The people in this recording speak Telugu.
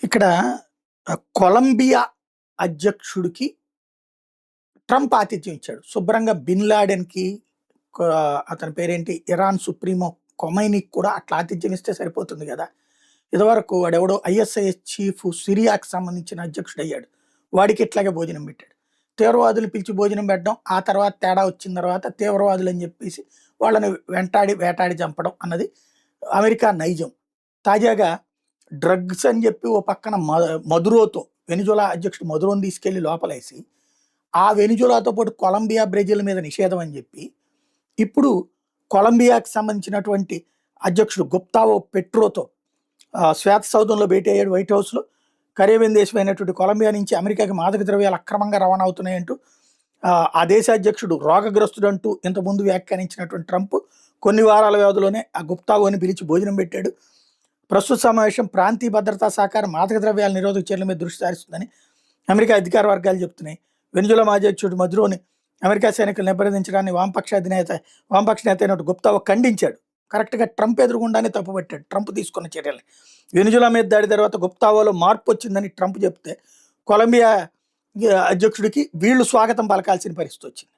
ఇక్కడ కొలంబియా అధ్యక్షుడికి ట్రంప్ ఆతిథ్యం ఇచ్చాడు. శుభ్రంగా బిన్ లాడెన్‌కి క అతని పేరేంటి? ఇరాన్ సుప్రీమో ఖొమైనీకి కూడా అట్లా ఆతిథ్యం ఇస్తే సరిపోతుంది గదా! ఇదివరకు వాడెవడో ఐఎస్ఐఎస్ చీఫ్ సిరియాకి సంబంధించిన అధ్యక్షుడయ్యాడు. వాడికి ఇట్లాగే భోజనం పెట్టాడు. తీవ్రవాదులు పిలిచి భోజనం పెట్టడం, ఆ తర్వాత తేడా వచ్చిన తర్వాత తీవ్రవాదులని జెప్పేసి వాళ్ళని వెంటాడి, వేటాడి చంపడం అన్నది అమెరికా నైజం. తాజాగా డ్రగ్స్ అని జెప్పి ఓ పక్కన మదురోతో వెనిజులా అధ్యక్షుడు మదురోని తీసుకెళ్ళి లోపలేసి, ఆ వెనిజులాతో పాటు కొలంబియా, బ్రెజిల్ మీద నిషేధం అని జెప్పి, ఇప్పుడు కొలంబియాకి సంబంధించినటువంటి అధ్యక్షుడు గుప్తావో పెట్రోతో శ్వేత సౌధంలో భేటీ అయ్యాడు వైట్ హౌస్‌లో. కరేబియన్ దేశమైనటువంటి కొలంబియా నుంచి అమెరికాకి మాదక ద్రవ్యాలు అక్రమంగా రవాణా అవుతున్నాయంటూ ఆ దేశ అధ్యక్షుడు రోగగ్రస్తుడంటూ ఇంతకుముందు వ్యాఖ్యానించినటువంటి ట్రంప్ కొన్ని వారాల వ్యవధిలోనే ఆ గుప్తావోని పిలిచి భోజనం పెట్టాడు. ప్రస్తుత సమావేశం ప్రాంతీయ భద్రతా సహకారం, మాదక ద్రవ్యాల నిరోధక చర్యల మీద దృష్టి సారిస్తుందని అమెరికా అధికార వర్గాలు చెప్తున్నాయి. వెనిజులా మాజీ అధ్యక్షుడు మదురోని అమెరికా సైనికులు నిర్బంధించడాన్ని వామపక్ష నేత అయినట్టు గుప్తావో ఖండించాడు. కరెక్ట్‌గా ట్రంప్ ఎదురుగుండానే తప్పుపట్టాడు ట్రంప్ తీసుకున్న చర్యల్ని. వెనిజులా మీద దాడి తర్వాత గుప్తావోలో మార్పు వచ్చిందని ట్రంప్ చెప్తే, కొలంబియా అధ్యక్షుడికి వీళ్ళు స్వాగతం పలకాల్సిన పరిస్థితి వచ్చింది.